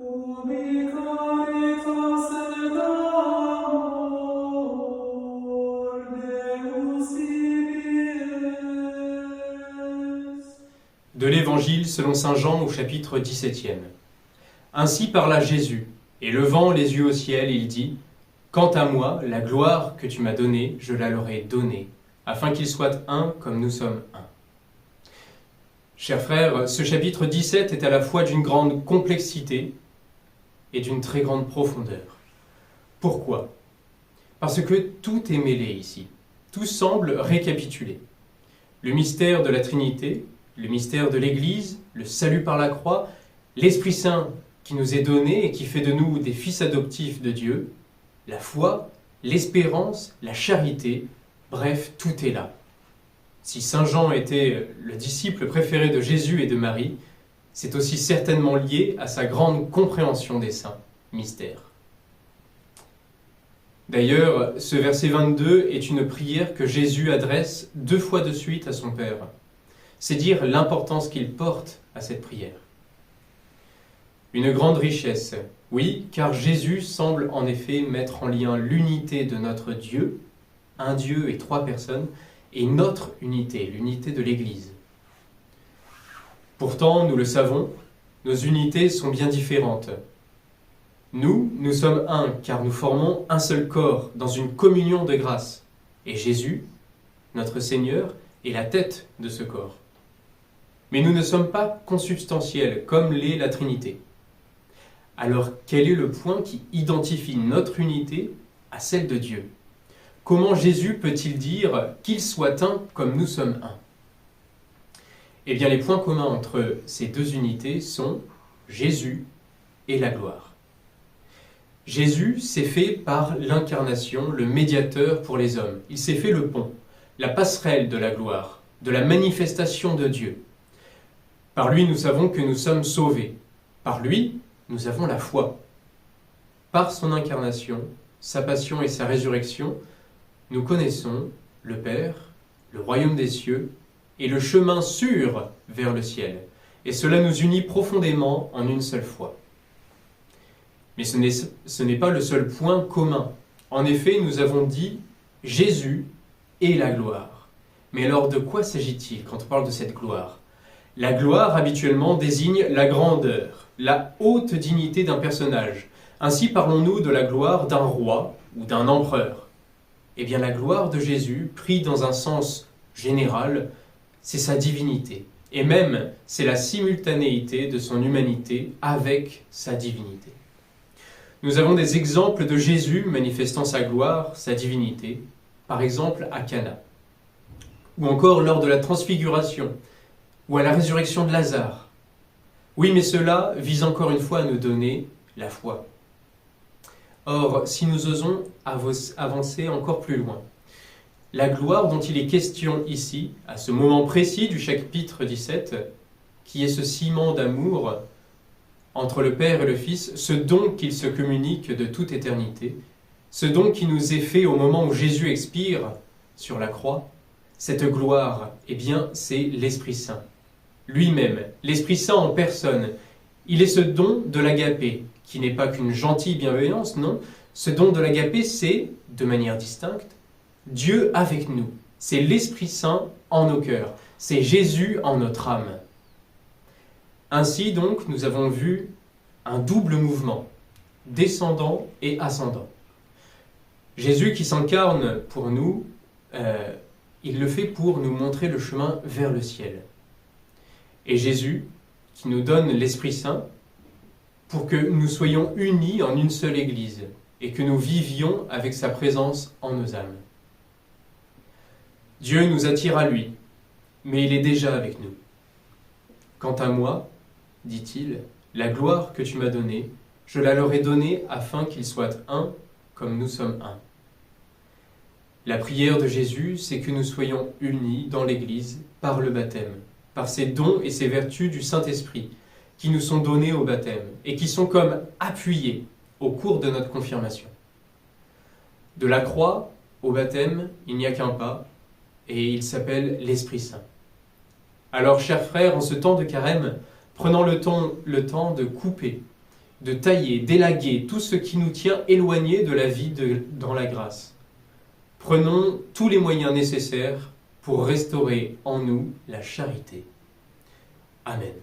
Ubi caritas et amor Deus vivies. De l'Évangile selon saint Jean au chapitre 17e. Ainsi parla Jésus, et levant les yeux au ciel, il dit : Quant à moi, la gloire que tu m'as donnée, je la leur ai donnée, afin qu'ils soient un comme nous sommes un. Chers frères, ce chapitre 17 est à la fois d'une grande complexité et d'une très grande profondeur. Pourquoi ? Parce que tout est mêlé ici. Tout semble récapitulé. Le mystère de la Trinité, le mystère de l'Église, le salut par la croix, l'Esprit Saint qui nous est donné et qui fait de nous des fils adoptifs de Dieu, la foi, l'espérance, la charité, bref, tout est là. Si saint Jean était le disciple préféré de Jésus et de Marie, c'est aussi certainement lié à sa grande compréhension des saints mystères. D'ailleurs, ce verset 22 est une prière que Jésus adresse 2 fois de suite à son Père. C'est dire l'importance qu'il porte à cette prière. Une grande richesse, oui, car Jésus semble en effet mettre en lien l'unité de notre Dieu, un Dieu et 3 personnes, et notre unité, l'unité de l'Église. Pourtant, nous le savons, nos unités sont bien différentes. Nous sommes un, car nous formons un seul corps dans une communion de grâce. Et Jésus, notre Seigneur, est la tête de ce corps. Mais nous ne sommes pas consubstantiels, comme l'est la Trinité. Alors, quel est le point qui identifie notre unité à celle de Dieu ? Comment Jésus peut-il dire qu'il soit un comme nous sommes un ? Eh bien, les points communs entre ces 2 unités sont Jésus et la gloire. Jésus s'est fait par l'incarnation, le médiateur pour les hommes. Il s'est fait le pont, la passerelle de la gloire, de la manifestation de Dieu. Par lui, nous savons que nous sommes sauvés. Par lui, nous avons la foi. Par son incarnation, sa passion et sa résurrection, nous connaissons le Père, le royaume des cieux et le chemin sûr vers le ciel. Et cela nous unit profondément en une seule foi. Mais ce n'est pas le seul point commun. En effet, nous avons dit Jésus et la gloire. Mais alors de quoi s'agit-il quand on parle de cette gloire ? La gloire habituellement désigne la grandeur, la haute dignité d'un personnage. Ainsi parlons-nous de la gloire d'un roi ou d'un empereur. Eh bien la gloire de Jésus, pris dans un sens général, c'est sa divinité. Et même, c'est la simultanéité de son humanité avec sa divinité. Nous avons des exemples de Jésus manifestant sa gloire, sa divinité, par exemple à Cana, ou encore lors de la transfiguration, ou à la résurrection de Lazare. Oui, mais cela vise encore une fois à nous donner la foi. Or, si nous osons avancer encore plus loin, la gloire dont il est question ici, à ce moment précis du chapitre 17, qui est ce ciment d'amour entre le Père et le Fils, ce don qu'il se communique de toute éternité, ce don qui nous est fait au moment où Jésus expire sur la croix, cette gloire, eh bien, c'est l'Esprit Saint. Lui-même, l'Esprit Saint en personne, il est ce don de l'agapé, qui n'est pas qu'une gentille bienveillance, non. Ce don de l'agapé, c'est, de manière distincte, Dieu avec nous. C'est l'Esprit Saint en nos cœurs. C'est Jésus en notre âme. Ainsi donc, nous avons vu un double mouvement, descendant et ascendant. Jésus qui s'incarne pour nous, il le fait pour nous montrer le chemin vers le ciel. Et Jésus qui nous donne l'Esprit Saint pour que nous soyons unis en une seule Église et que nous vivions avec sa présence en nos âmes. Dieu nous attire à lui, mais il est déjà avec nous. Quant à moi, dit-il, la gloire que tu m'as donnée, je la leur ai donnée afin qu'ils soient un comme nous sommes un. La prière de Jésus, c'est que nous soyons unis dans l'Église par le baptême, par ces dons et ces vertus du Saint-Esprit qui nous sont donnés au baptême et qui sont comme appuyés au cours de notre confirmation. De la croix au baptême, il n'y a qu'un pas, et il s'appelle l'Esprit Saint. Alors, chers frères, en ce temps de carême, prenons le temps de couper de tailler, d'élaguer tout ce qui nous tient éloignés de la vie dans la grâce. Prenons tous les moyens nécessaires pour restaurer en nous la charité. Amen.